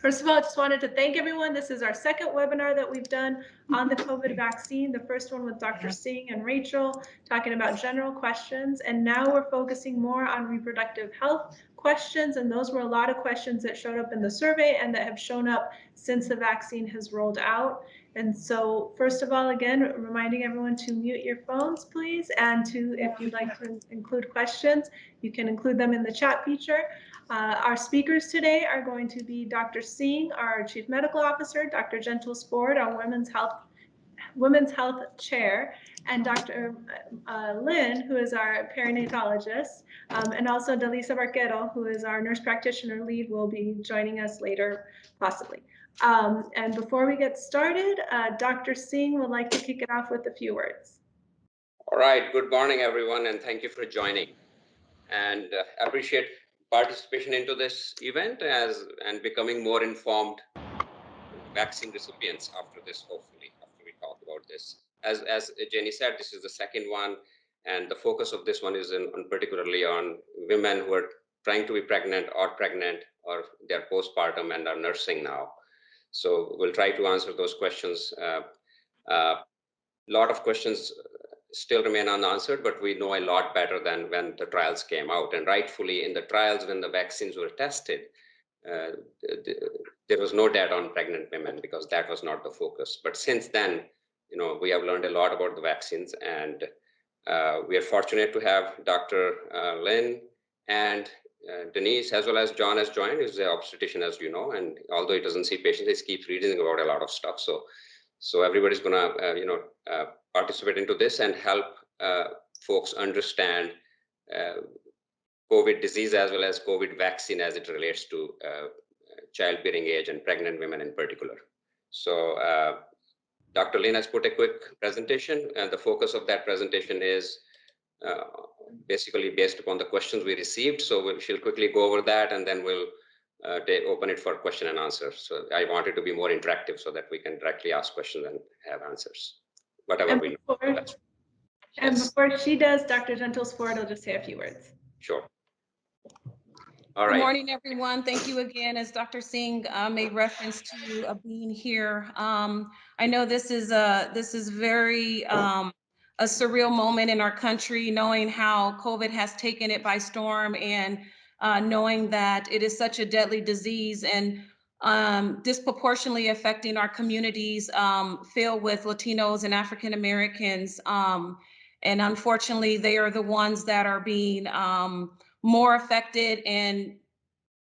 First of all, I just wanted to thank everyone. This is our second webinar that we've done on the COVID vaccine. The first one with Dr. Singh and Rachel talking about general questions. And now we're focusing more on reproductive health questions. And those were a lot of questions that showed up in the survey and that have shown up since the vaccine has rolled out. And so first of all, again, reminding everyone to mute your phones, please. And if you'd like to include questions, you can include them in the chat feature. Our speakers today are going to be Dr. Singh, our Chief Medical Officer, Dr. Gentle-Sport, our Women's Health Chair, and Dr. Lynn, who is our perinatologist, and also Delisa Barquero, who is our nurse practitioner lead, will be joining us later, possibly. And before we get started, Dr. Singh would like to kick it off with a few words. All right, good morning, everyone, and thank you for joining. And appreciate participation into this event and becoming more informed vaccine recipients after this, hopefully, after we talk about this. As Jenny said, this is the second one, and the focus of this one is particularly on women who are trying to be pregnant or they're postpartum and are nursing now. So we'll try to answer those questions. A lot of questions still remain unanswered, but we know a lot better than when the trials came out. And rightfully, in the trials, when the vaccines were tested, there was no data on pregnant women because that was not the focus. But since then, we have learned a lot about the vaccines, and we are fortunate to have Dr. Lynn and Denise, as well as John has joined. He's the obstetrician, as you know, and although he doesn't see patients, he keeps reading about a lot of stuff. So everybody's gonna, participate into this and help folks understand COVID disease as well as COVID vaccine as it relates to childbearing age and pregnant women in particular. So Dr. Lynn has put a quick presentation, and the focus of that presentation is basically based upon the questions we received. So she'll quickly go over that, and then we'll open it for question and answer. So I wanted to be more interactive so that we can directly ask questions and have answers, whatever we know. And before she does, Dr. Gentle-Sport will just say a few words. Sure. All right. Good morning, everyone. Thank you again, as Dr. Singh made reference to being here. I know this is very a surreal moment in our country, knowing how COVID has taken it by storm, and knowing that it is such a deadly disease and disproportionately affecting our communities filled with Latinos and African Americans. And unfortunately, they are the ones that are being more affected and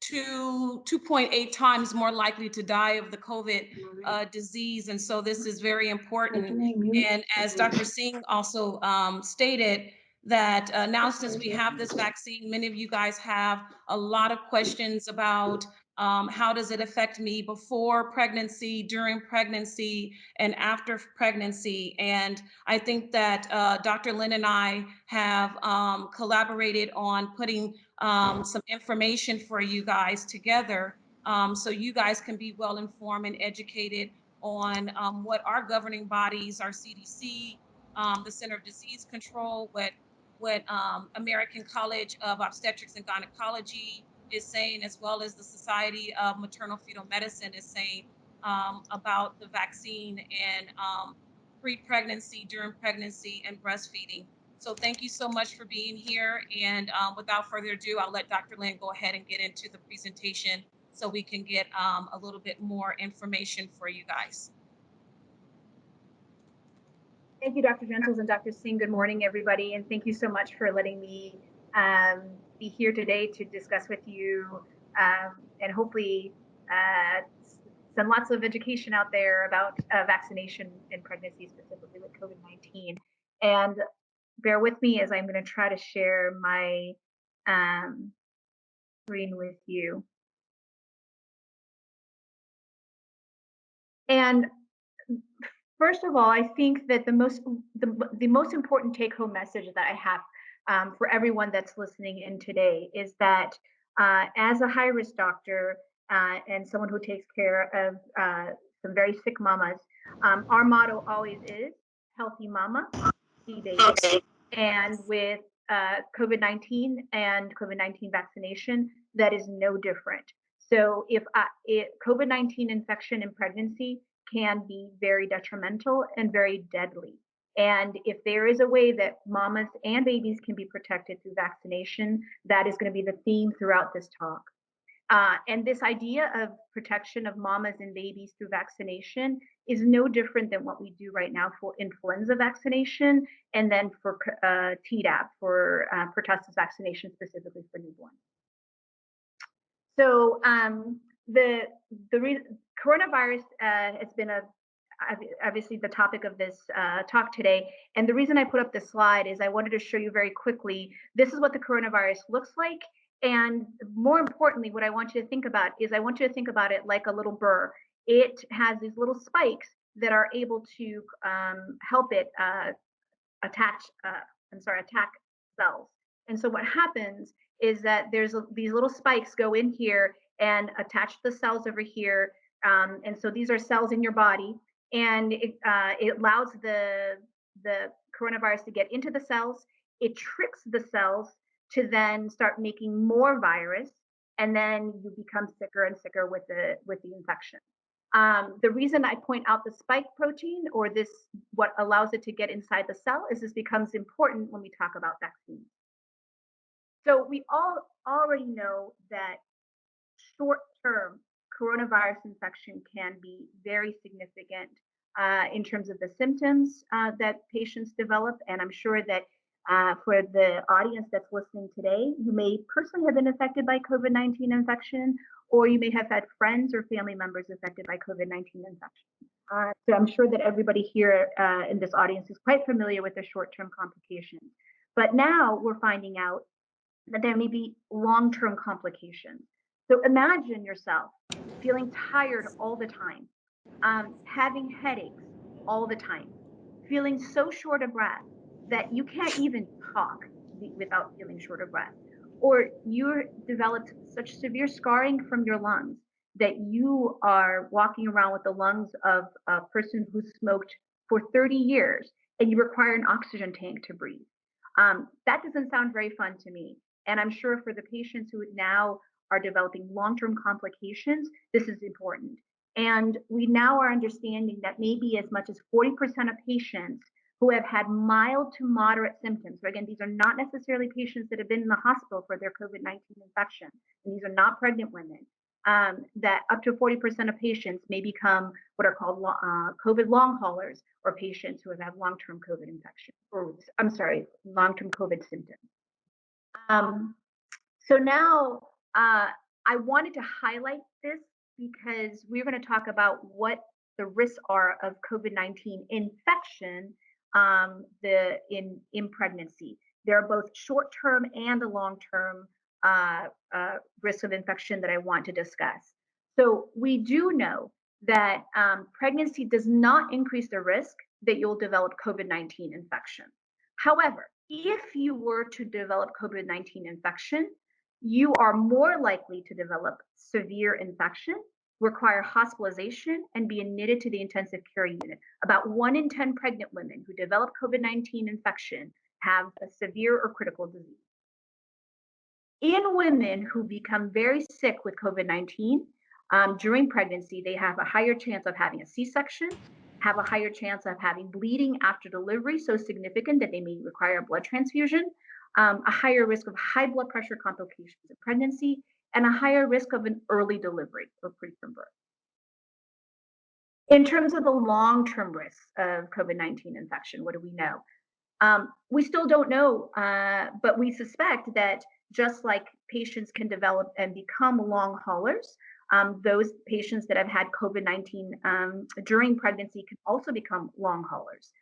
2.8 times more likely to die of the COVID disease. And so this is very important. And as Dr. Singh also stated, that now since we have this vaccine, many of you guys have a lot of questions about how does it affect me before pregnancy, during pregnancy, and after pregnancy. And I think that Dr. Lynn and I have collaborated on putting some information for you guys together so you guys can be well informed and educated on what our governing bodies, our CDC, the Center of Disease Control, what American College of Obstetrics and Gynecology is saying, as well as the Society of Maternal Fetal Medicine is saying about the vaccine and pre-pregnancy, during pregnancy, and breastfeeding. So thank you so much for being here. And without further ado, I'll let Dr. Lynn go ahead and get into the presentation so we can get a little bit more information for you guys. Thank you, Dr. Gentles and Dr. Singh. Good morning, everybody. And thank you so much for letting me be here today to discuss with you and hopefully send lots of education out there about vaccination in pregnancy, specifically with COVID-19. And bear with me as I'm going to try to share my screen with you. And first of all, I think that the most important take-home message that I have for everyone that's listening in today is that as a high-risk doctor and someone who takes care of some very sick mamas, our motto always is healthy mama, healthy baby. Okay. And with COVID-19 and COVID-19 vaccination, that is no different. So if COVID-19 infection in pregnancy can be very detrimental and very deadly. And if there is a way that mamas and babies can be protected through vaccination, that is going to be the theme throughout this talk. And this idea of protection of mamas and babies through vaccination is no different than what we do right now for influenza vaccination and then for Tdap, for pertussis vaccination specifically for newborns. So the coronavirus has been obviously the topic of this talk today. And the reason I put up this slide is I wanted to show you very quickly, this is what the coronavirus looks like. And more importantly, what I want you to think about is I want you to think about it like a little burr. It has these little spikes that are able to help it attack cells. And so what happens is that these little spikes go in here and attach the cells over here. And so these are cells in your body, and it allows the coronavirus to get into the cells. It tricks the cells to then start making more virus, and then you become sicker and sicker with the infection. The reason I point out the spike protein, or this, what allows it to get inside the cell, is this becomes important when we talk about vaccines. So we all already know that short-term coronavirus infection can be very significant in terms of the symptoms that patients develop. And I'm sure that for the audience that's listening today, you may personally have been affected by COVID-19 infection, or you may have had friends or family members affected by COVID-19 infection. So I'm sure that everybody here in this audience is quite familiar with the short-term complications. But now we're finding out that there may be long-term complications. So imagine yourself feeling tired all the time, having headaches all the time, feeling so short of breath that you can't even talk without feeling short of breath, or you developed such severe scarring from your lungs that you are walking around with the lungs of a person who smoked for 30 years and you require an oxygen tank to breathe. That doesn't sound very fun to me. And I'm sure for the patients who now are developing long-term complications, this is important. And we now are understanding that maybe as much as 40% of patients who have had mild to moderate symptoms, so again, these are not necessarily patients that have been in the hospital for their COVID-19 infection, and these are not pregnant women, that up to 40% of patients may become what are called COVID long haulers, or patients who have had long-term COVID infection, or I'm sorry, long-term COVID symptoms. So now I wanted to highlight this because we're going to talk about what the risks are of COVID-19 infection in pregnancy. There are both short-term and a long-term risk of infection that I want to discuss. So we do know that pregnancy does not increase the risk that you'll develop COVID-19 infection. However, if you were to develop COVID-19 infection, you are more likely to develop severe infection, require hospitalization, and be admitted to the intensive care unit. About 1 in 10 pregnant women who develop COVID-19 infection have a severe or critical disease. In women who become very sick with COVID-19 during pregnancy, they have a higher chance of having a C-section, have a higher chance of having bleeding after delivery, so significant that they may require a blood transfusion, a higher risk of high blood pressure complications in pregnancy, and a higher risk of an early delivery or preterm birth. In terms of the long-term risks of COVID-19 infection, what do we know? We still don't know, but we suspect that just like patients can develop and become long haulers, those patients that have had COVID-19 during pregnancy can also become long haulers.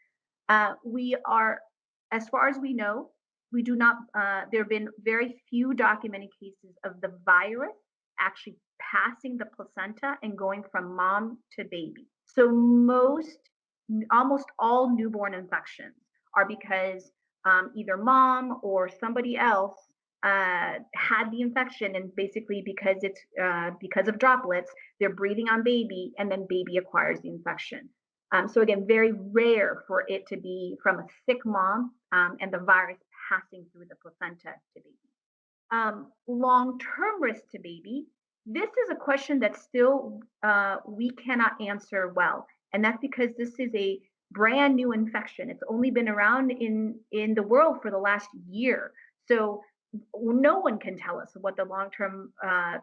We are, as far as we know, we do not, there have been very few documented cases of the virus actually passing the placenta and going from mom to baby. So almost all newborn infections are because either mom or somebody else had the infection, and basically because of droplets, they're breathing on baby, and then baby acquires the infection. So again, very rare for it to be from a sick mom and the virus passing through the placenta to baby. Long-term risk to baby This is a question that still we cannot answer well, and that's because this is a brand new infection. It's only been around in the world for the last year, so no one can tell us what the long-term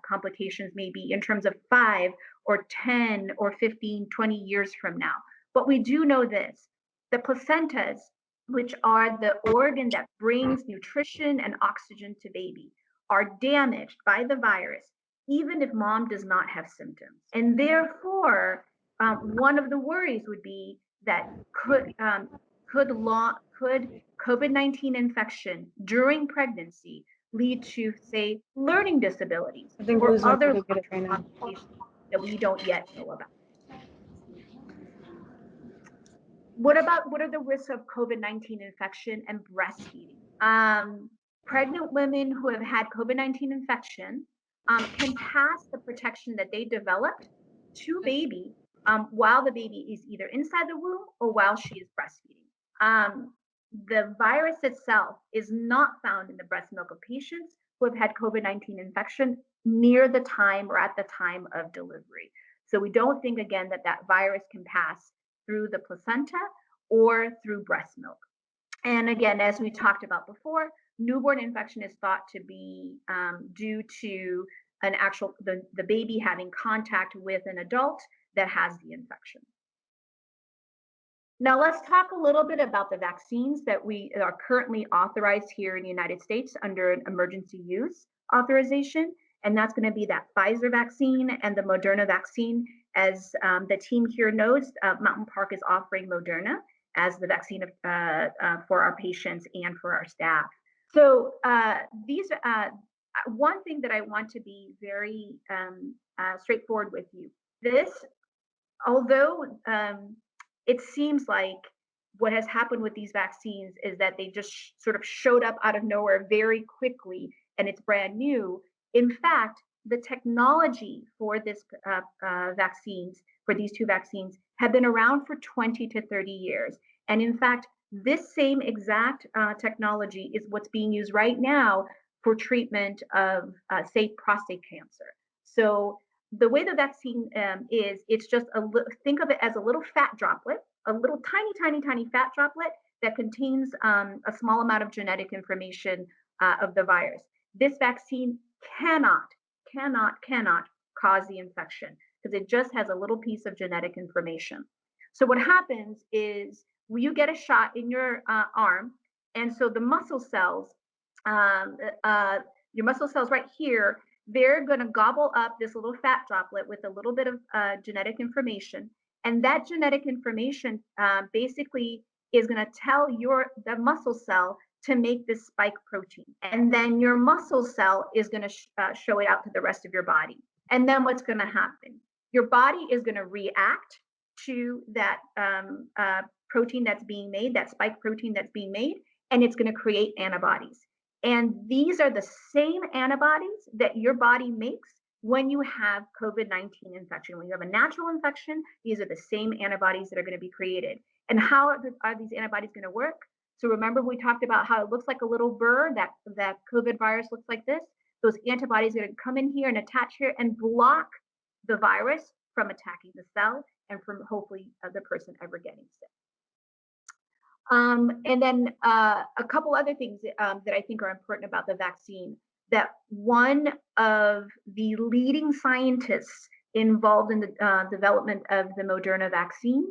complications may be in terms of 5 or 10 or 15, 20 years from now. But we do know this: the placentas, which are the organ that brings nutrition and oxygen to baby, are damaged by the virus even if mom does not have symptoms. And therefore, one of the worries would be that could COVID-19 infection during pregnancy lead to, say, learning disabilities or other complications that we don't yet know about. What are the risks of COVID-19 infection and breastfeeding? Pregnant women who have had COVID-19 infection can pass the protection that they developed to baby while the baby is either inside the womb or while she is breastfeeding. The virus itself is not found in the breast milk of patients who have had COVID-19 infection near the time or at the time of delivery. So we don't think, again, that virus can pass through the placenta or through breast milk. And again, as we talked about before, newborn infection is thought to be due to the baby having contact with an adult that has the infection. Now let's talk a little bit about the vaccines that we are currently authorized here in the United States under an emergency use authorization. And that's going to be that Pfizer vaccine and the Moderna vaccine. As the team here knows, Mountain Park is offering Moderna as the vaccine for our patients and for our staff. So one thing that I want to be very straightforward with you. Although it seems like what has happened with these vaccines is that they just sort of showed up out of nowhere very quickly and it's brand new. In fact, the technology for this for these two vaccines have been around for 20 to 30 years. And in fact, this same exact technology is what's being used right now for treatment of, say, prostate cancer. So the way the vaccine it's just think of it as a little fat droplet, a little tiny fat droplet that contains a small amount of genetic information of the virus. This vaccine cannot cause the infection because it just has a little piece of genetic information. So what happens is you get a shot in your arm, and so the muscle cells, your muscle cells right here, they're going to gobble up this little fat droplet with a little bit of genetic information. And that genetic information basically is going to tell the muscle cell to make this spike protein. And then your muscle cell is going to show it out to the rest of your body. And then what's going to happen? Your body is going to react to that protein that's being made, that spike protein that's being made, and it's going to create antibodies. And these are the same antibodies that your body makes when you have COVID-19 infection. When you have a natural infection, these are the same antibodies that are going to be created. And how are these antibodies going to work? So remember we talked about how it looks like a little burr, that COVID virus looks like this. Those antibodies are going to come in here and attach here and block the virus from attacking the cell and from hopefully the person ever getting sick. And then a couple other things that I think are important about the vaccine, that one of the leading scientists involved in the development of the Moderna vaccine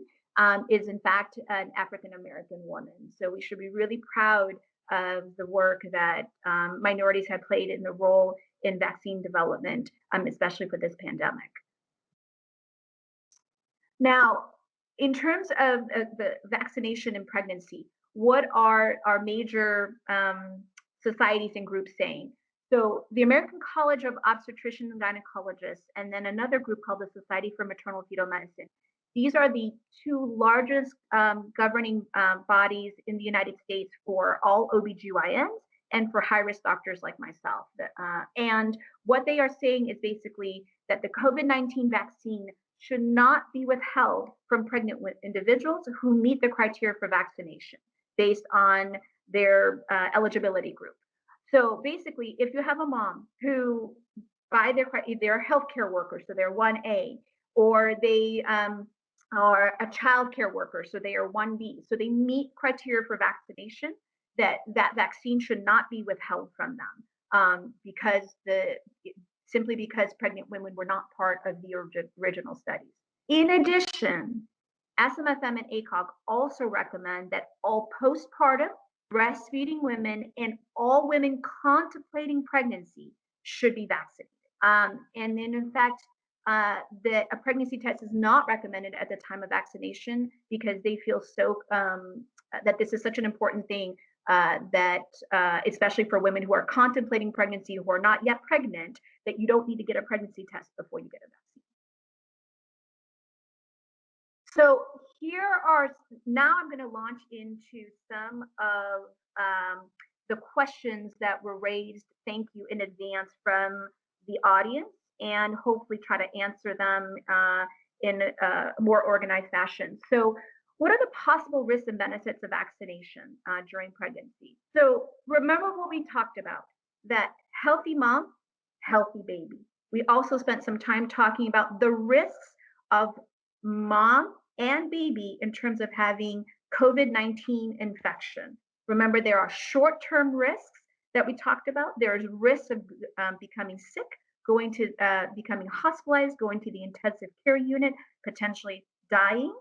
is in fact an African-American woman. So we should be really proud of the work that minorities have played in the role in vaccine development, especially for this pandemic. Now, in terms of the vaccination and pregnancy, what are our major societies and groups saying? So the American College of Obstetricians and Gynecologists, and then another group called the Society for Maternal Fetal Medicine. These are the two largest governing bodies in the United States for all OBGYNs and for high-risk doctors like myself. And what they are saying is basically that the COVID-19 vaccine should not be withheld from pregnant individuals who meet the criteria for vaccination based on their eligibility group. So basically, if you have a mom who by they're healthcare workers, so they're 1A, or they are a child care worker, so they are 1B. So they meet criteria for vaccination, that vaccine should not be withheld from them, simply because pregnant women were not part of the original studies. In addition, SMFM and ACOG also recommend that all postpartum breastfeeding women and all women contemplating pregnancy should be vaccinated. And then, in fact, that a pregnancy test is not recommended at the time of vaccination, because they feel that this is such an important thing, that especially for women who are contemplating pregnancy, who are not yet pregnant, that you don't need to get a pregnancy test before you get a vaccine. So now I'm going to launch into some of the questions that were raised, thank you in advance, from the audience, and hopefully try to answer them in a more organized fashion. So what are the possible risks and benefits of vaccination during pregnancy? So remember what we talked about, that healthy mom, healthy baby. We also spent some time talking about the risks of mom and baby in terms of having COVID-19 infection. Remember, there are short-term risks that we talked about. There's risks of becoming sick, becoming hospitalized, going to the intensive care unit, potentially dying,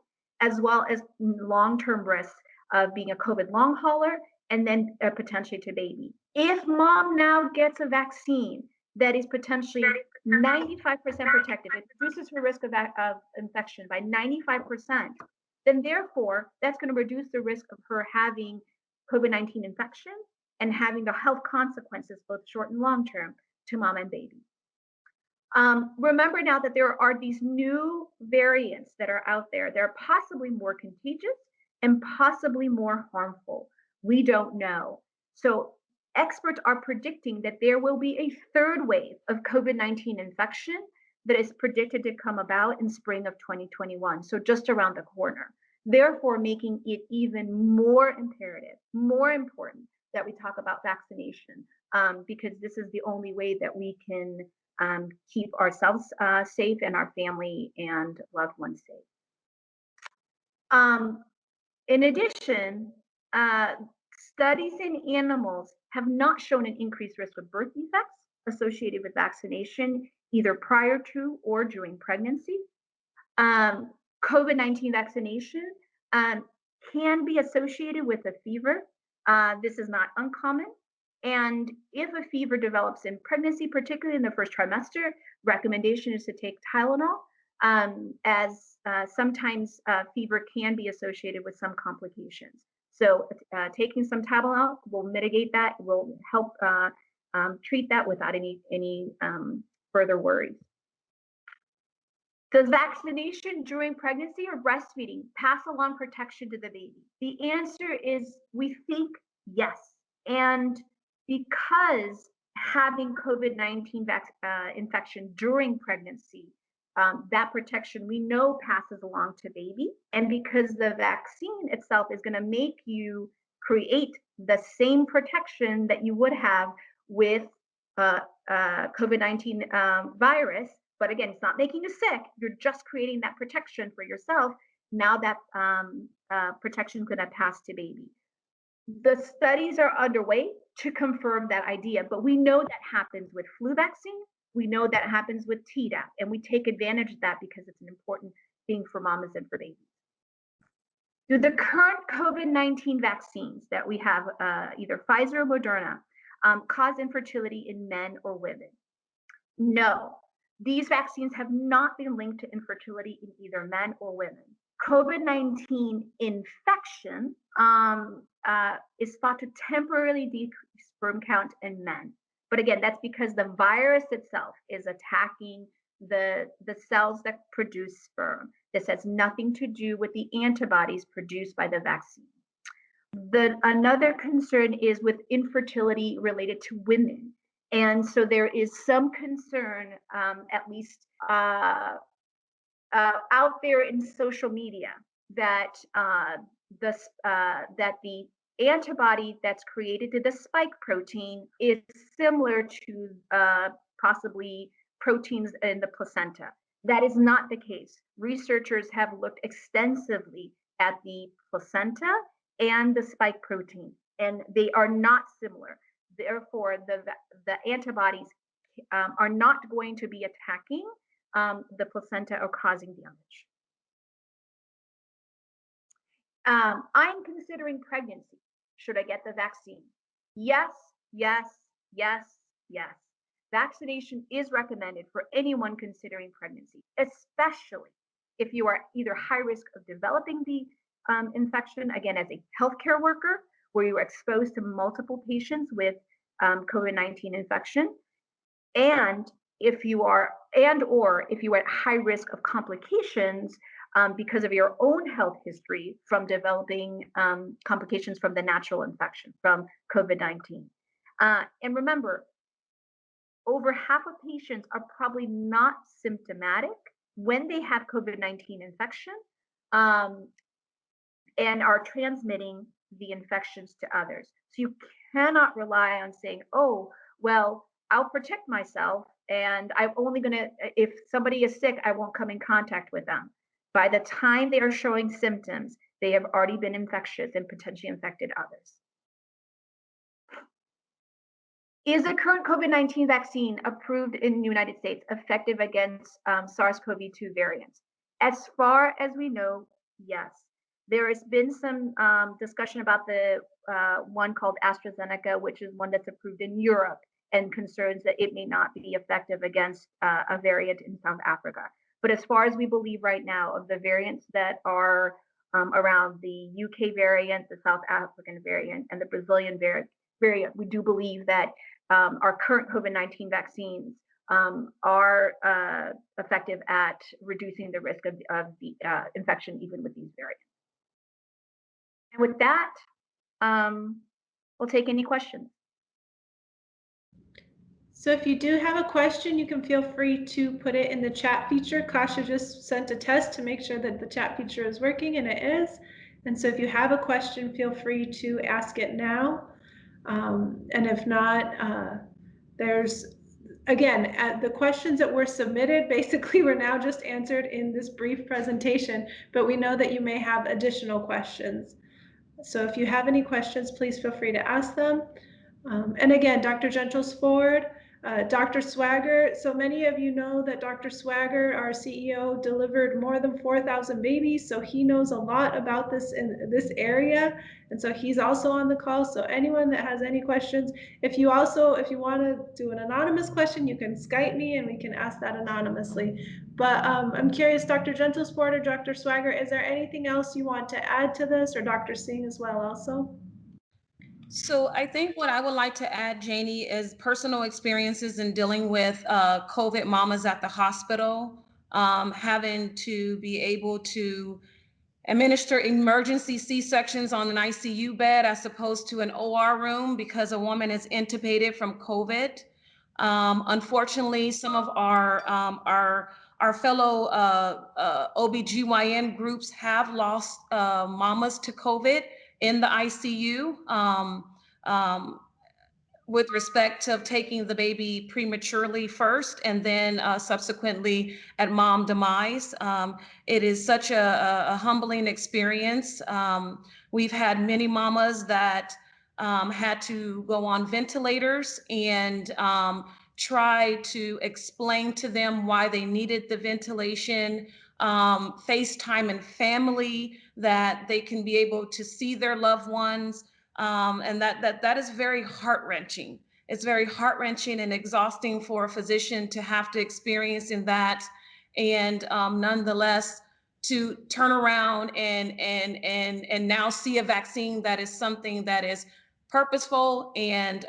as well as long-term risks of being a COVID long hauler, and then potentially to baby. If mom now gets a vaccine that is potentially 95% protective, it reduces her risk of infection by 95%, then therefore that's going to reduce the risk of her having COVID-19 infection and having the health consequences, both short and long term, to mom and baby. Remember now that there are these new variants that are out there. They're possibly more contagious and possibly more harmful. We don't know. So experts are predicting that there will be a third wave of COVID-19 infection that is predicted to come about in spring of 2021, so just around the corner. Therefore, making it even more imperative, more important that we talk about vaccination, because this is the only way that we can keep ourselves safe and our family and loved ones safe. In addition, studies in animals have not shown an increased risk of birth defects associated with vaccination, either prior to or during pregnancy. COVID-19 vaccination can be associated with a fever. This is not uncommon. And if a fever develops in pregnancy, particularly in the first trimester, recommendation is to take Tylenol, as sometimes fever can be associated with some complications. So taking some Tylenol will mitigate that, will help treat that without any further worries. Does vaccination during pregnancy or breastfeeding pass along protection to the baby? The answer is, we think yes. And because having COVID-19 infection during pregnancy, that protection we know passes along to baby. And because the vaccine itself is going to make you create the same protection that you would have with COVID-19 virus, but again, it's not making you sick. You're just creating that protection for yourself. Now that protection is going to pass to baby. The studies are underway to confirm that idea, but we know that happens with flu vaccine. We know that happens with Tdap, and we take advantage of that because it's an important thing for mamas and for babies. Do the current COVID-19 vaccines that we have, either Pfizer or Moderna, cause infertility in men or women? No. These vaccines have not been linked to infertility in either men or women. COVID-19 infection is thought to temporarily decrease sperm count in men. But again, that's because the virus itself is attacking the cells that produce sperm. This has nothing to do with the antibodies produced by the vaccine. Another concern is with infertility related to women. And so there is some concern, at least out there in social media, that the antibody that's created to the spike protein is similar to possibly proteins in the placenta. That is not the case. Researchers have looked extensively at the placenta and the spike protein, and they are not similar. Therefore, the antibodies are not going to be attacking the placenta or causing damage. I'm considering pregnancy. Should I get the vaccine? Yes, yes, yes, yes. Vaccination is recommended for anyone considering pregnancy, especially if you are either high risk of developing the infection, again, as a healthcare worker, where you are exposed to multiple patients with COVID-19 infection, and if you are, or if you are at high risk of complications because of your own health history from developing complications from the natural infection from COVID-19. And remember, over half of patients are probably not symptomatic when they have COVID-19 infection and are transmitting the infections to others. So you cannot rely on saying, oh, well, I'll protect myself and I'm only gonna, if somebody is sick, I won't come in contact with them. By the time they are showing symptoms, they have already been infectious and potentially infected others. Is the current COVID-19 vaccine approved in the United States effective against SARS-CoV-2 variants? As far as we know, yes. There has been some discussion about the one called AstraZeneca, which is one that's approved in Europe, and concerns that it may not be effective against a variant in South Africa. But as far as we believe right now, of the variants that are around the UK variant, the South African variant, and the Brazilian variant, we do believe that our current COVID-19 vaccines are effective at reducing the risk of the infection, even with these variants. And with that, we'll take any questions. So if you do have a question, you can feel free to put it in the chat feature. Kasha just sent a test to make sure that the chat feature is working, and it is. And so if you have a question, feel free to ask it now. And if not, there's, again, the questions that were submitted basically were now just answered in this brief presentation, but we know that you may have additional questions. So if you have any questions, please feel free to ask them. And again, Dr. Gentles Ford, Dr. Swagger, so many of you know that Dr. Swagger, our CEO, delivered more than 4,000 babies, so he knows a lot about this in this area, and so he's also on the call. So anyone that has any questions, if you want to do an anonymous question, you can Skype me and we can ask that anonymously. But I'm curious, Dr. Gentles Ford or Dr. Swagger, is there anything else you want to add to this, or Dr. Singh as well also? So I think what I would like to add, Janie, is personal experiences in dealing with COVID mamas at the hospital, having to be able to administer emergency C-sections on an ICU bed as opposed to an OR room because a woman is intubated from COVID. Unfortunately, some of our fellow OBGYN groups have lost mamas to COVID in the ICU with respect to taking the baby prematurely first and then subsequently at mom demise. It is such a humbling experience. We've had many mamas that had to go on ventilators and try to explain to them why they needed the ventilation, FaceTime and family, that they can be able to see their loved ones. And that is very heart-wrenching. It's very heart-wrenching and exhausting for a physician to have to experience in that. And nonetheless, to turn around and now see a vaccine that is something that is purposeful and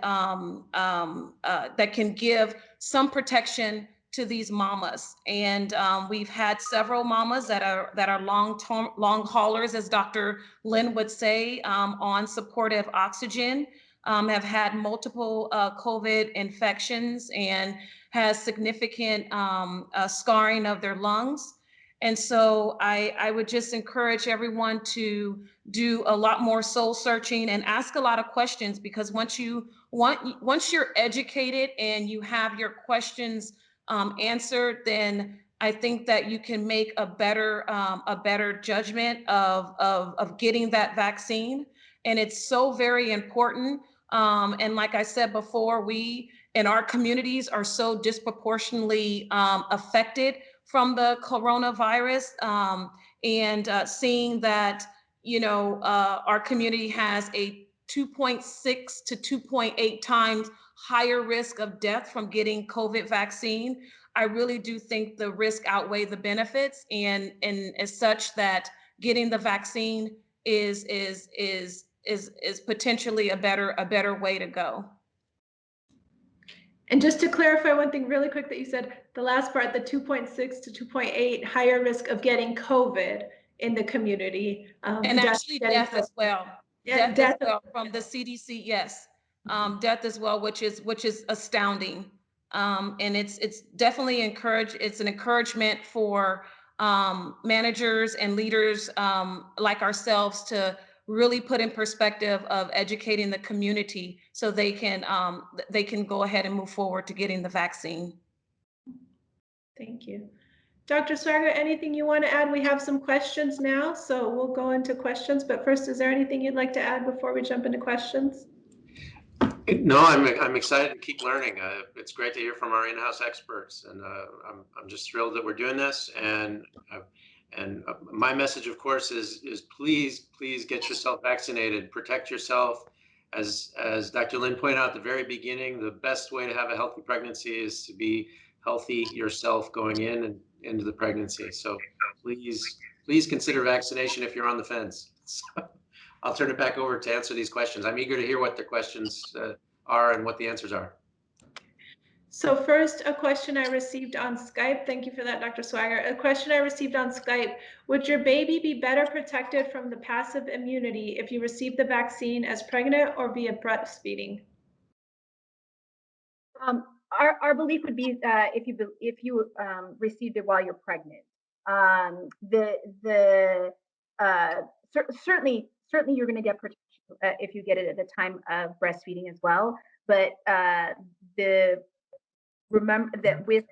that can give some protection to these mamas. And we've had several mamas that are long haulers, as Dr. Lynn would say, on supportive oxygen, have had multiple COVID infections and has significant scarring of their lungs. And so I would just encourage everyone to do a lot more soul searching and ask a lot of questions, because once you once you're educated and you have your questions answered, then I think that you can make a better judgment of getting that vaccine. And it's so very important. And like I said before, we in our communities are so disproportionately affected from the coronavirus. And seeing that, our community has a 2.6 to 2.8 times higher risk of death from getting COVID vaccine, I really do think the risk outweigh the benefits, and as such that getting the vaccine is potentially a better way to go. And just to clarify one thing really quick that you said, the last part, the 2.6 to 2.8 higher risk of getting COVID in the community. And actually death as well. Yeah, death as well from the CDC, yes. Death as well, which is astounding. And it's definitely it's an encouragement for managers and leaders like ourselves to really put in perspective of educating the community so they can go ahead and move forward to getting the vaccine. Thank you. Dr. Swager, anything you want to add? We have some questions now, so we'll go into questions. But first, is there anything you'd like to add before we jump into questions? No, I'm excited to keep learning. It's great to hear from our in-house experts, and I'm just thrilled that we're doing this. And my message, of course, is please get yourself vaccinated, protect yourself. As Dr. Lin pointed out at the very beginning, the best way to have a healthy pregnancy is to be healthy yourself going in and into the pregnancy. So please consider vaccination if you're on the fence. So I'll turn it back over to answer these questions. I'm eager to hear what the questions are and what the answers are. So first, a question I received on Skype. Thank you for that, Dr. Swager. A question I received on Skype. Would your baby be better protected from the passive immunity if you received the vaccine as pregnant or via breastfeeding? Our belief would be if you received it while you're pregnant. Certainly you're going to get protection if you get it at the time of breastfeeding as well. But remember that with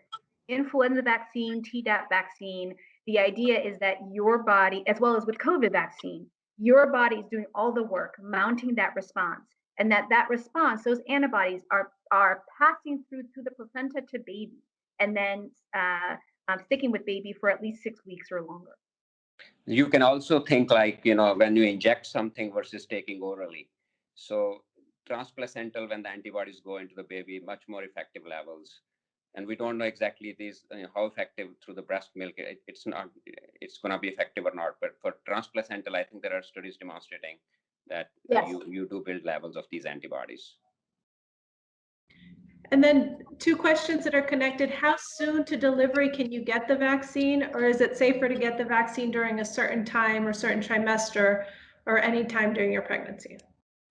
influenza vaccine, Tdap vaccine, the idea is that your body, as well as with COVID vaccine, your body is doing all the work, mounting that response, and that response, those antibodies are passing through the placenta to baby, and then sticking with baby for at least 6 weeks or longer. You can also think like, when you inject something versus taking orally. So transplacental, when the antibodies go into the baby, much more effective levels. And we don't know exactly how effective through the breast milk it's going to be effective or not. But for transplacental, I think there are studies demonstrating that yes. you do build levels of these antibodies. And then 2 questions that are connected. How soon to delivery can you get the vaccine, or is it safer to get the vaccine during a certain time or certain trimester or any time during your pregnancy?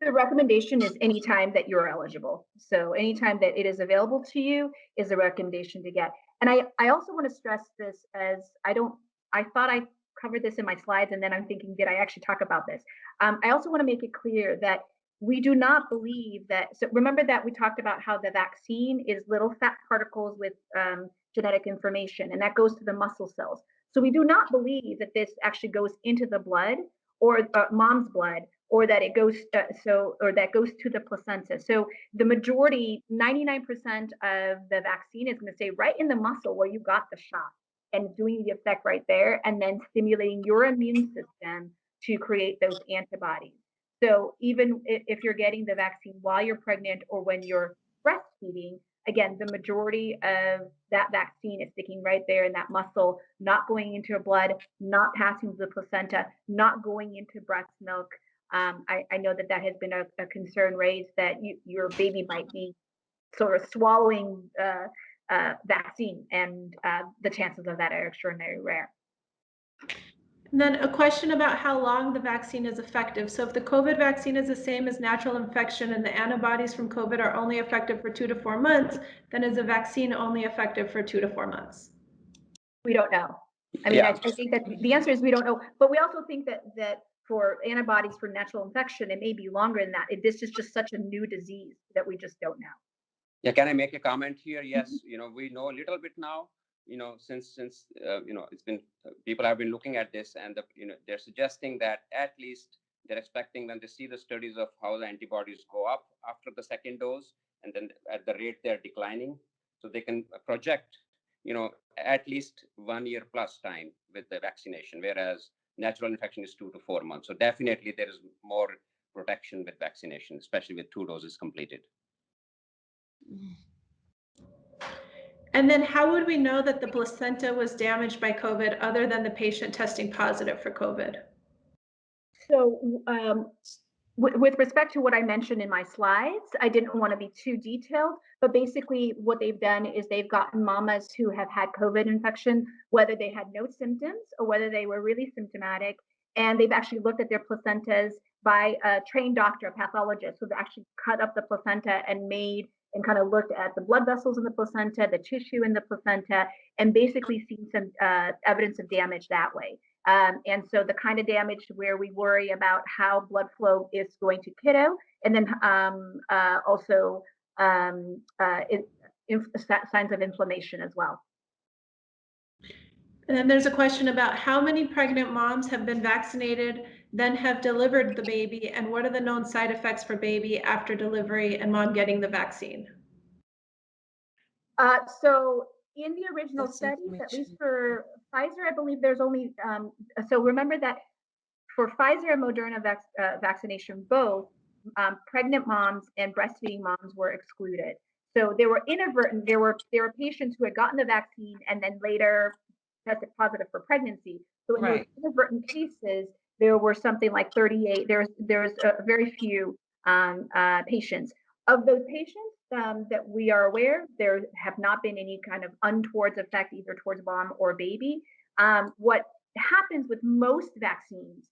The recommendation is anytime that you're eligible. So anytime that it is available to you is a recommendation to get. And I also want to stress this, as I thought I covered this in my slides, and then I'm thinking, did I actually talk about this? I also want to make it clear that we do not believe that, so remember that we talked about how the vaccine is little fat particles with genetic information, and that goes to the muscle cells. So we do not believe that this actually goes into the blood or mom's blood, or that it goes that goes to the placenta. So the majority, 99% of the vaccine is going to stay right in the muscle where you got the shot and doing the effect right there, and then stimulating your immune system to create those antibodies. So even if you're getting the vaccine while you're pregnant or when you're breastfeeding, again, the majority of that vaccine is sticking right there in that muscle, not going into your blood, not passing to the placenta, not going into breast milk. I know that has been a concern raised, that your baby might be sort of swallowing vaccine, and the chances of that are extraordinarily rare. And then a question about how long the vaccine is effective. So if the COVID vaccine is the same as natural infection and the antibodies from COVID are only effective for 2 to 4 months, then is the vaccine only effective for 2 to 4 months? We don't know. I mean, yeah. I think that the answer is we don't know, but we also think that for antibodies for natural infection, it may be longer than that. This is just such a new disease that we just don't know. Yeah, can I make a comment here? Yes, we know a little bit now. Since it's been people have been looking at this, and they're suggesting that at least they're expecting when they see the studies of how the antibodies go up after the second dose, and then at the rate they're declining, so they can project at least 1 year plus time with the vaccination, whereas natural infection is 2 to 4 months. So definitely there is more protection with vaccination, especially with 2 doses completed. And then how would we know that the placenta was damaged by COVID other than the patient testing positive for COVID? So with respect to what I mentioned in my slides, I didn't want to be too detailed, but basically what they've done is they've gotten mamas who have had COVID infection, whether they had no symptoms or whether they were really symptomatic, and they've actually looked at their placentas by a trained doctor, a pathologist, who've actually cut up the placenta and kind of looked at the blood vessels in the placenta, the tissue in the placenta, and basically seen some evidence of damage that way. And so the kind of damage where we worry about how blood flow is going to kiddo, and then also signs of inflammation as well. And then there's a question about how many pregnant moms have been vaccinated, then have delivered the baby, and what are the known side effects for baby after delivery and mom getting the vaccine? So in the original studies, at least for Pfizer, I believe there's only, so remember that for Pfizer and Moderna vaccination, both pregnant moms and breastfeeding moms were excluded. So there were patients who had gotten the vaccine and then later tested positive for pregnancy. So in those inadvertent cases, there were something like 38. There's very few patients. Of those patients that we are aware, there have not been any kind of untoward effect either towards mom or baby. What happens with most vaccines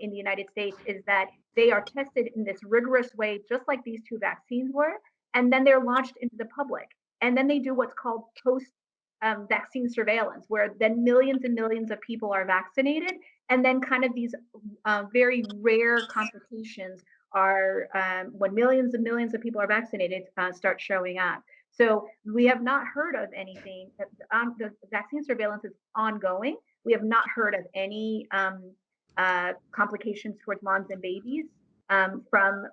in the United States is that they are tested in this rigorous way, just like these two vaccines were, and then they're launched into the public. And then they do what's called post-vaccine surveillance, where then millions and millions of people are vaccinated, and then kind of these very rare complications are when millions and millions of people are vaccinated start showing up. So we have not heard of anything. The vaccine surveillance is ongoing. We have not heard of any complications towards moms and babies from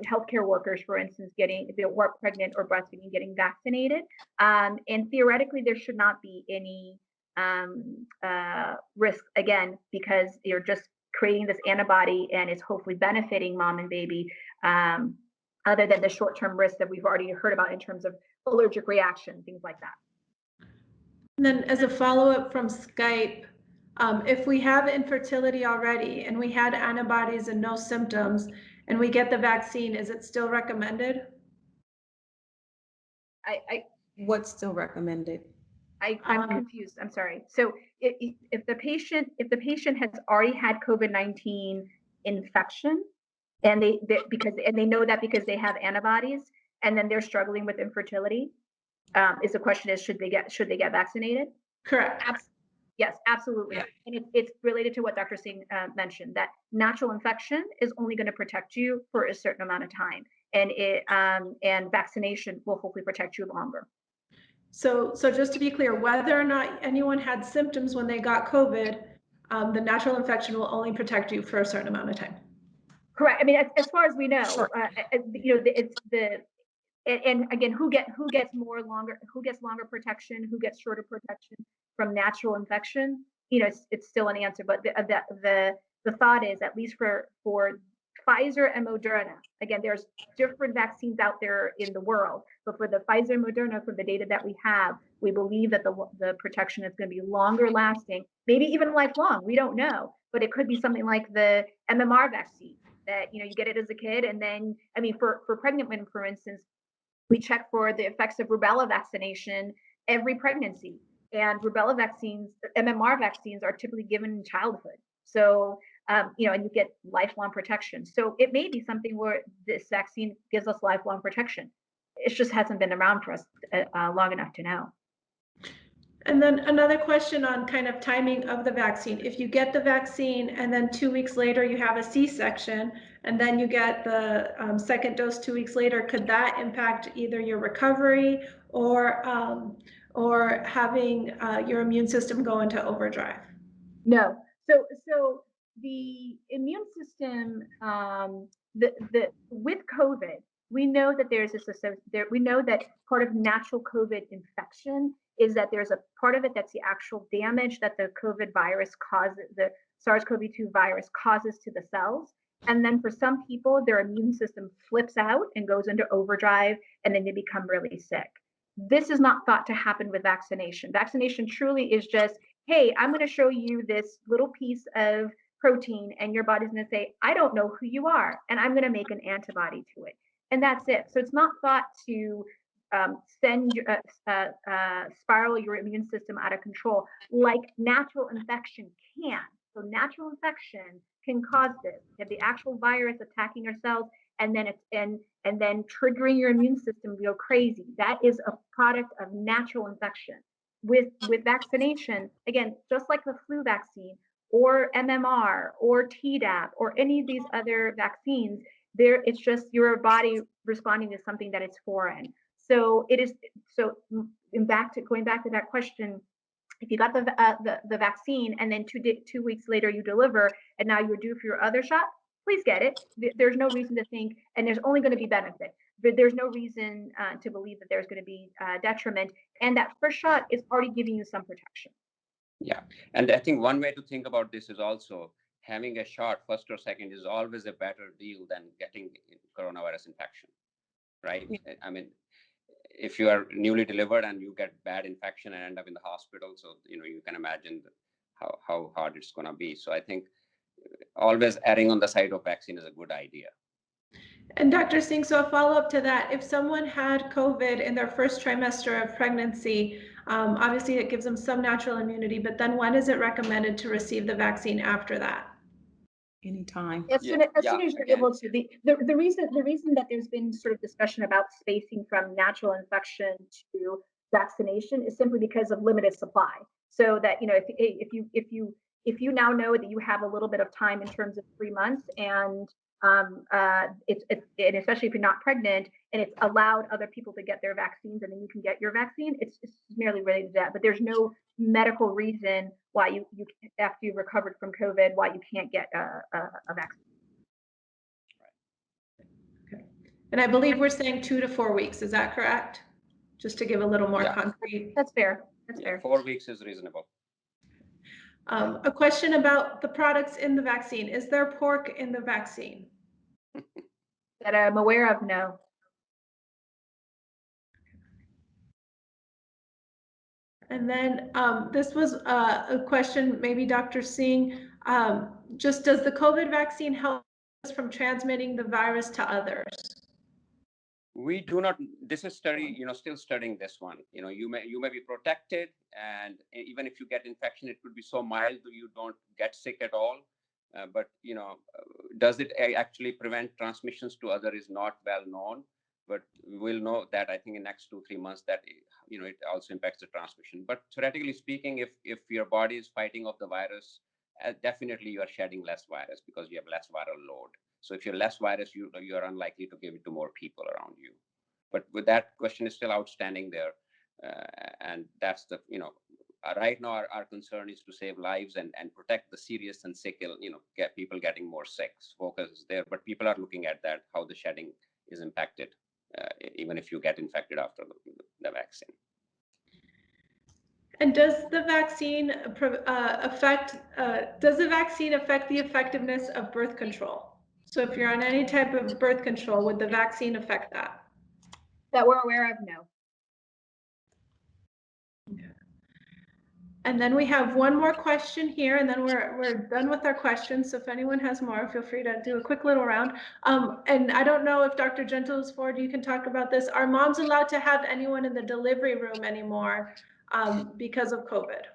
healthcare workers, for instance, if they were pregnant or breastfeeding, getting vaccinated. And theoretically, there should not be any risk, again, because you're just creating this antibody and it's hopefully benefiting mom and baby, other than the short-term risk that we've already heard about in terms of allergic reaction, things like that. And then as a follow-up from Skype, if we have infertility already and we had antibodies and no symptoms and we get the vaccine, is it still recommended? What's still recommended? I'm confused. I'm sorry. So if the patient has already had COVID-19 infection and they know that because they have antibodies and then they're struggling with infertility, is the question is should they get vaccinated? Correct. Yes, absolutely. Yeah. And it's related to what Dr. Singh mentioned, that natural infection is only going to protect you for a certain amount of time, and vaccination will hopefully protect you longer. So just to be clear, whether or not anyone had symptoms when they got COVID, the natural infection will only protect you for a certain amount of time. Correct. I mean, as far as we know, Sure. It's and again, who gets longer protection, who gets shorter protection from natural infection, it's still an answer. But the thought is, at least for Pfizer and Moderna, again, there's different vaccines out there in the world, but for the Pfizer and Moderna, from the data that we have, we believe that the protection is going to be longer lasting, maybe even lifelong. We don't know, but it could be something like the MMR vaccine that you get it as a kid, and then for pregnant women, for instance, we check for the effects of rubella vaccination every pregnancy, and rubella vaccines, MMR vaccines, are typically given in childhood. So, and you get lifelong protection. So it may be something where this vaccine gives us lifelong protection. It just hasn't been around for us long enough to know. And then another question on kind of timing of the vaccine. If you get the vaccine and then 2 weeks later you have a C-section and then you get the second dose 2 weeks later, could that impact either your recovery or having your immune system go into overdrive? No. So the immune system, with COVID, we know that there's this we know that part of natural COVID infection is that there's a part of it that's the actual damage that the COVID virus causes, the SARS-CoV-2 virus causes to the cells. And then for some people, their immune system flips out and goes into overdrive, and then they become really sick. This is not thought to happen with vaccination. Vaccination truly is just, hey, I'm going to show you this little piece of protein, and your body's going to say, I don't know who you are, and I'm going to make an antibody to it. And that's it. So it's not thought to spiral your immune system out of control like natural infection can. So natural infection can cause this. You have the actual virus attacking your cells, and then triggering your immune system to go crazy. That is a product of natural infection. With vaccination, again, just like the flu vaccine or MMR or Tdap or any of these other vaccines, it's just your body responding to something that is foreign. So it is. So going back to that question, if you got the vaccine and then 2 weeks later you deliver and now you're due for your other shot, please get it. There's no reason to think, and there's only going to be benefit. But there's no reason to believe that there's going to be detriment. And that first shot is already giving you some protection. Yeah, and I think one way to think about this is also having a shot, first or second, is always a better deal than getting coronavirus infection, right? Yeah. I mean, if you are newly delivered and you get bad infection and end up in the hospital, so you can imagine how hard it's going to be. So I think always erring on the side of vaccine is a good idea. And Dr. Singh, so a follow-up to that, if someone had COVID in their first trimester of pregnancy, obviously it gives them some natural immunity, but then when is it recommended to receive the vaccine after that? Anytime. As soon as you're able to. The reason that there's been sort of discussion about spacing from natural infection to vaccination is simply because of limited supply. So that if you now know that you have a little bit of time in terms of 3 months, and and especially if you're not pregnant, and it's allowed other people to get their vaccines, and then you can get your vaccine, it's merely related to that. But there's no medical reason why you after you've recovered from COVID, why you can't get a vaccine. Okay. And I believe we're saying 2 to 4 weeks. Is that correct? Just to give a little more concrete. That's fair. That's fair. 4 weeks is reasonable. A question about the products in the vaccine. Is there pork in the vaccine? That I'm aware of, no. And then this was a question, maybe Dr. Singh, just does the COVID vaccine help us from transmitting the virus to others? We do not. This is still studying this one. You may be protected, and even if you get infection, it could be so mild that you don't get sick at all. But does it actually prevent transmissions to others is not well known. But we'll know that, I think, in next 2-3 months, that it also impacts the transmission. But theoretically speaking, if your body is fighting off the virus, definitely you are shedding less virus because you have less viral load. So if you're less virus, you are unlikely to give it to more people around you. But with that question is still outstanding there, and that's the right now our concern is to save lives and protect the serious and sick, get people getting more sick. Focus is there, but people are looking at that, how the shedding is impacted, even if you get infected after the vaccine. And does the vaccine affect the effectiveness of birth control? So if you're on any type of birth control, would the vaccine affect that? That we're aware of, no. Okay. And then we have one more question here, and then we're done with our questions. So if anyone has more, feel free to do a quick little round. And I don't know if Dr. Gentlesford, you can talk about this. Are moms allowed to have anyone in the delivery room anymore because of COVID?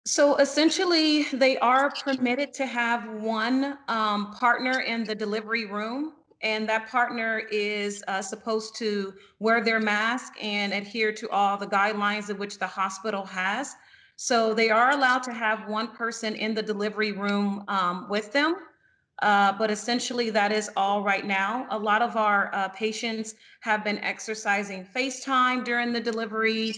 So essentially, they are permitted to have one partner in the delivery room. and that partner is supposed to wear their mask and adhere to all the guidelines in which the hospital has. So they are allowed to have one person in the delivery room with them. But essentially, that is all right now. A lot of our patients have been exercising FaceTime during the delivery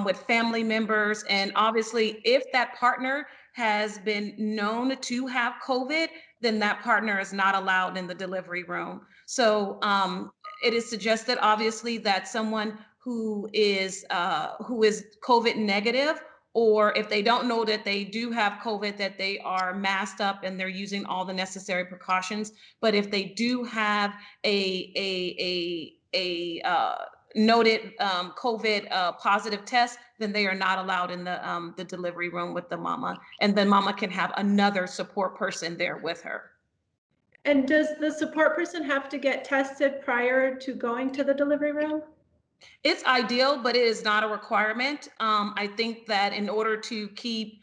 with family members. And obviously, if that partner has been known to have COVID, then that partner is not allowed in the delivery room. So it is suggested, obviously, that someone who is COVID negative, or if they don't know that they do have COVID, that they are masked up and they're using all the necessary precautions. But if they do have a noted COVID positive test, then they are not allowed in the delivery room with the mama, and then mama can have another support person there with her. And does the support person have to get tested prior to going to the delivery room? It's ideal, but it is not a requirement. I think that in order to keep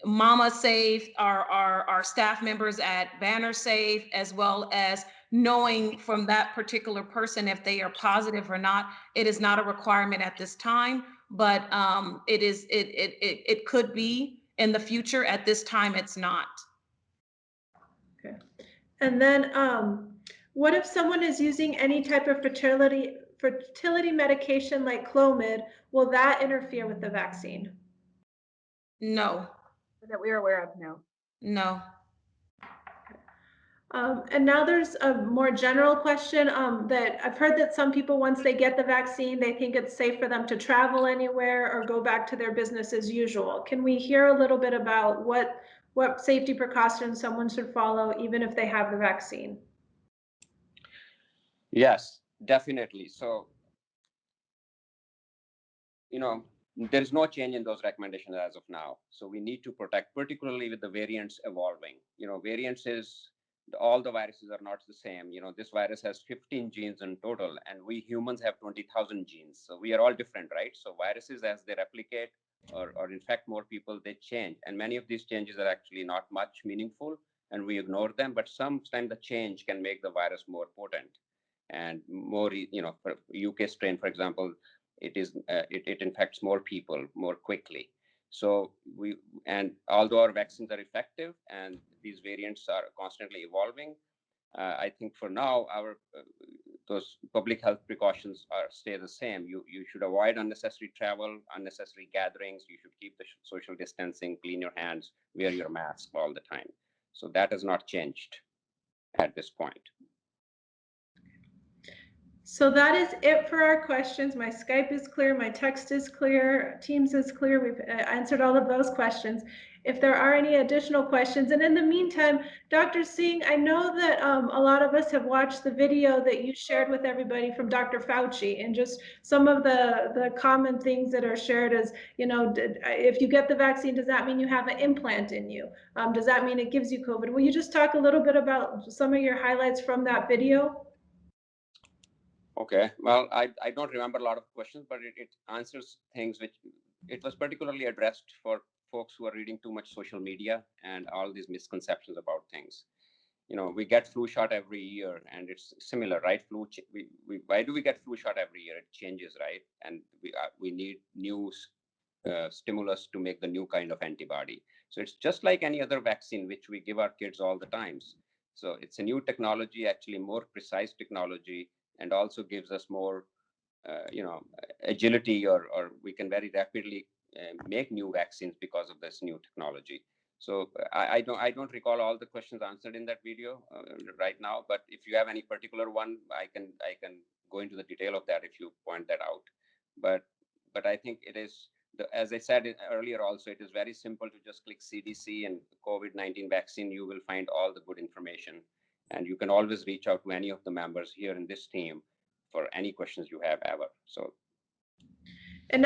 mama safe, our staff members at Banner safe, as well as knowing from that particular person if they are positive or not, it is not a requirement at this time. But it could be in the future. At this time, it's not. Okay. And then what if someone is using any type of fertility medication like Clomid? Will that interfere with the vaccine? No. That we are aware of, no. No. And now there's a more general question that I've heard that some people, once they get the vaccine, they think it's safe for them to travel anywhere or go back to their business as usual. Can we hear a little bit about what safety precautions someone should follow even if they have the vaccine? Yes, definitely. So, there's no change in those recommendations as of now. So we need to protect, particularly with the variants evolving. Variants is all the viruses are not the same. This virus has 15 genes in total, and we humans have 20,000 genes. So we are all different, right? So viruses, as they replicate or infect more people, they change. And many of these changes are actually not much meaningful, and we ignore them. But sometimes the change can make the virus more potent and more, for UK strain, for example, it infects more people more quickly. So although our vaccines are effective and these variants are constantly evolving, I think for now those public health precautions stay the same. You should avoid unnecessary travel, unnecessary gatherings. You should keep the social distancing, clean your hands, wear your mask all the time. So that has not changed at this point. So that is it for our questions. My Skype is clear, my text is clear, Teams is clear. We've answered all of those questions. If there are any additional questions, and in the meantime, Dr. Singh, I know that a lot of us have watched the video that you shared with everybody from Dr. Fauci, and just some of the common things that are shared is, if you get the vaccine, does that mean you have an implant in you? Does that mean it gives you COVID? Will you just talk a little bit about some of your highlights from that video? Okay, well, I don't remember a lot of questions, but it answers things which it was particularly addressed for folks who are reading too much social media and all these misconceptions about things. We get flu shot every year, and it's similar, right? Why do we get flu shot every year? It changes, right? And we need new stimulus to make the new kind of antibody. So it's just like any other vaccine which we give our kids all the times. So it's a new technology, actually more precise technology, and also gives us more, agility, or we can very rapidly make new vaccines because of this new technology. So I don't recall all the questions answered in that video right now, but if you have any particular one, I can go into the detail of that if you point that out. But I think it is, as I said earlier also, it is very simple to just click CDC and COVID-19 vaccine. You will find all the good information. And you can always reach out to any of the members here in this team for any questions you have ever. So. And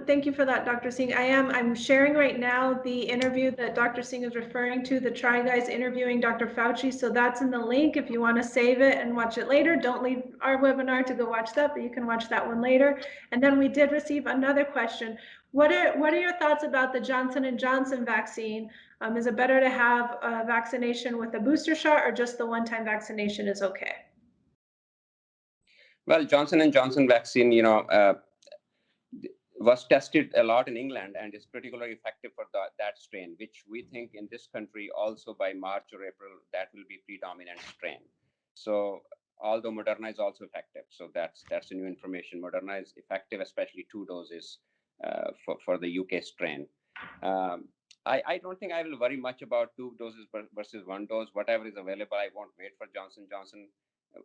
thank you for that, Dr. Singh. I'm sharing right now the interview that Dr. Singh is referring to, the Try Guys interviewing Dr. Fauci. So that's in the link if you want to save it and watch it later. Don't leave our webinar to go watch that, but you can watch that one later. And then we did receive another question. What are your thoughts about the Johnson & Johnson vaccine? Is it better to have a vaccination with a booster shot, or just the one-time vaccination is okay? Well, Johnson & Johnson vaccine, was tested a lot in England and is particularly effective for that strain, which we think in this country also by March or April, that will be predominant strain. So although Moderna is also effective, so that's the new information. Moderna is effective, especially 2 doses for the UK strain. I don't think I will worry much about 2 doses versus 1 dose. Whatever is available, I won't wait for Johnson & Johnson.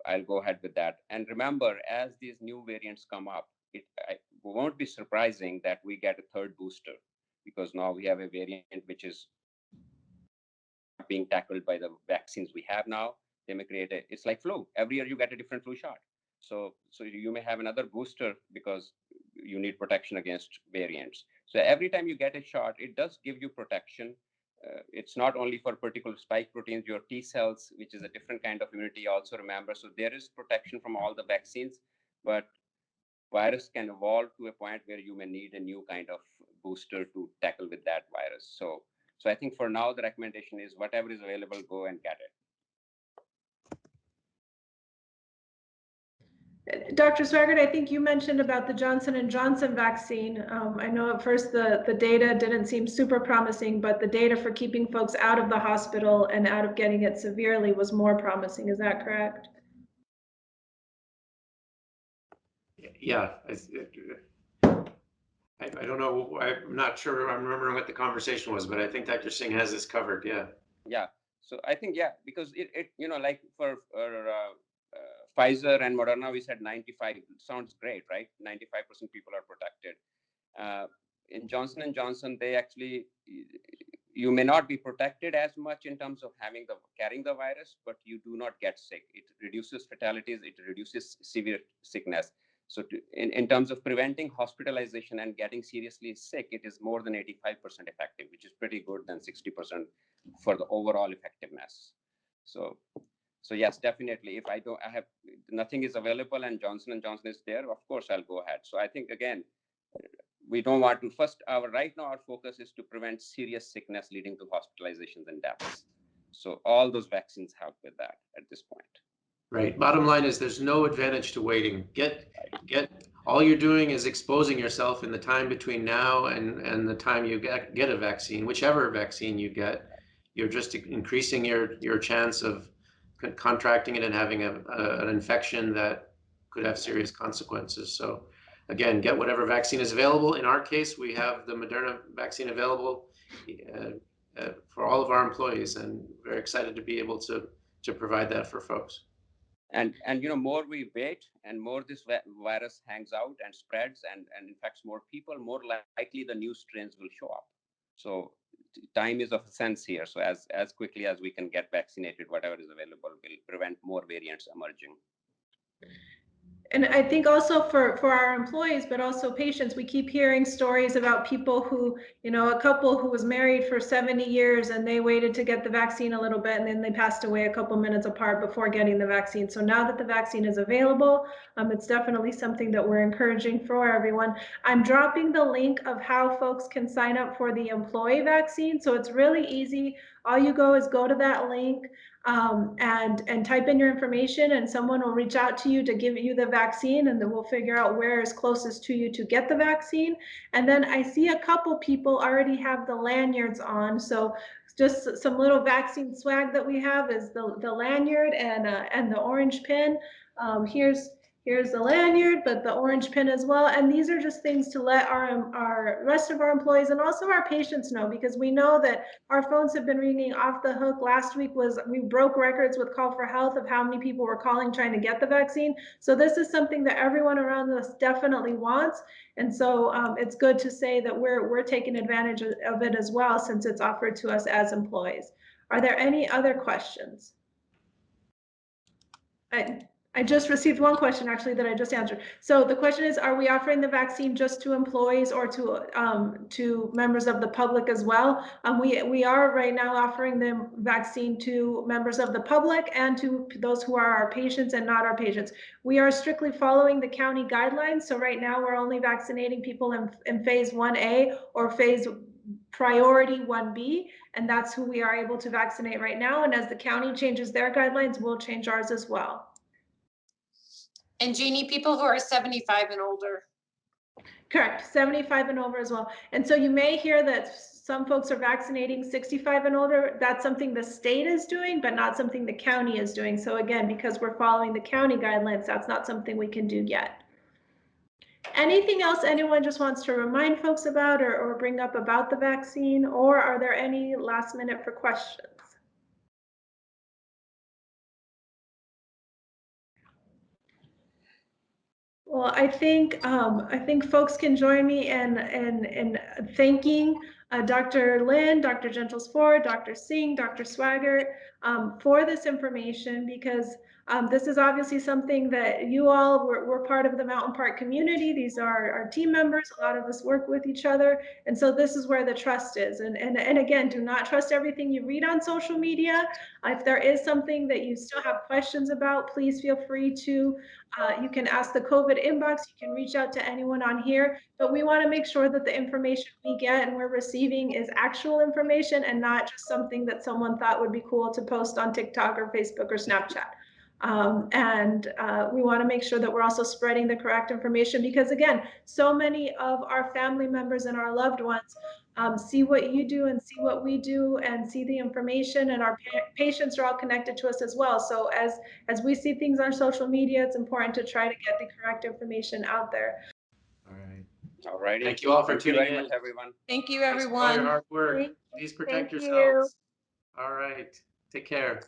I'll go ahead with that. And remember, as these new variants come up, it won't be surprising that we get a 3rd booster, because now we have a variant which is being tackled by the vaccines we have now. They may create it's like flu. Every year you get a different flu shot. So you may have another booster because you need protection against variants. So every time you get a shot, it does give you protection. It's not only for particular spike proteins, your T cells, which is a different kind of immunity, also remember. So there is protection from all the vaccines, but virus can evolve to a point where you may need a new kind of booster to tackle with that virus. So I think for now, the recommendation is whatever is available, go and get it. Dr. Swaggart, I think you mentioned about the Johnson & Johnson vaccine. I know at first the data didn't seem super promising, but the data for keeping folks out of the hospital and out of getting it severely was more promising. Is that correct? Yeah. I don't know. I'm not sure I'm remembering what the conversation was, but I think Dr. Singh has this covered. Yeah. Yeah. So I think, yeah, because it like for Pfizer and Moderna, we said 95 sounds great, right? 95% people are protected. In Johnson & Johnson, they actually, you may not be protected as much in terms of carrying the virus, but you do not get sick. It reduces fatalities, it reduces severe sickness. So in terms of preventing hospitalization and getting seriously sick, it is more than 85% effective, which is pretty good than 60% for the overall effectiveness. So yes, definitely. If I have nothing is available and Johnson & Johnson is there, of course I'll go ahead. So I think again, we don't want to right now our focus is to prevent serious sickness leading to hospitalizations and deaths. So all those vaccines help with that at this point. Right. Bottom line is there's no advantage to waiting. All you're doing is exposing yourself in the time between now and the time you get a vaccine, whichever vaccine you get. You're just increasing your chance of contracting it and having an infection that could have serious consequences. So again, get whatever vaccine is available. In our case, we have the Moderna vaccine available for all of our employees, and very excited to be able to provide that for folks. And more we wait and more this virus hangs out and spreads and infects more people, more likely the new strains will show up. So time is of essence here. So as quickly as we can get vaccinated, whatever is available will prevent more variants emerging. And I think also for our employees, but also patients, we keep hearing stories about people who, a couple who was married for 70 years and they waited to get the vaccine a little bit and then they passed away a couple minutes apart before getting the vaccine. So now that the vaccine is available, it's definitely something that we're encouraging for everyone. I'm dropping the link of how folks can sign up for the employee vaccine. So it's really easy. All you go to that link and type in your information, and someone will reach out to you to give you the vaccine, and then we'll figure out where is closest to you to get the vaccine. And then I see a couple people already have the lanyards on. So just some little vaccine swag that we have is the lanyard and the orange pin. Here's the lanyard, but the orange pin as well. And these are just things to let our rest of our employees and also our patients know, because we know that our phones have been ringing off the hook. Last week we broke records with Call for Health of how many people were calling trying to get the vaccine. So this is something that everyone around us definitely wants. And so it's good to say that we're taking advantage of it as well, since it's offered to us as employees. Are there any other questions? I just received one question actually that I just answered. So the question is, are we offering the vaccine just to employees or to members of the public as well? We are right now offering the vaccine to members of the public and to those who are our patients and not our patients. We are strictly following the county guidelines. So right now we're only vaccinating people in phase 1A or phase priority 1B, and that's who we are able to vaccinate right now. And as the county changes their guidelines, we'll change ours as well. And Jeannie, people who are 75 and older. Correct, 75 and over as well. And so you may hear that some folks are vaccinating 65 and older. That's something the state is doing, but not something the county is doing. So again, because we're following the county guidelines, that's not something we can do yet. Anything else anyone just wants to remind folks about or bring up about the vaccine, or are there any last minute for questions? Well, I think folks can join me in thanking Dr. Lin, Dr. Gentles-Ford, Dr. Singh, Dr. Swaggart for this information, because this is obviously something that you all, we're part of the Mountain Park community. These are our team members. A lot of us work with each other. And so this is where the trust is. And again, do not trust everything you read on social media. If there is something that you still have questions about, please feel free to, you can ask the COVID inbox, you can reach out to anyone on here, but we want to make sure that the information we get and we're receiving is actual information and not just something that someone thought would be cool to post on TikTok or Facebook or Snapchat. We want to make sure that we're also spreading the correct information, because again, so many of our family members and our loved ones see what you do and see what we do and see the information, and our patients are all connected to us as well. So as we see things on social media, it's important to try to get the correct information out there. All right. All righty. Thank you all for Thank you tuning very in. much, everyone. Thank you, Thanks for all your everyone. hard work. Please protect Thank you. yourselves. All right. Take care.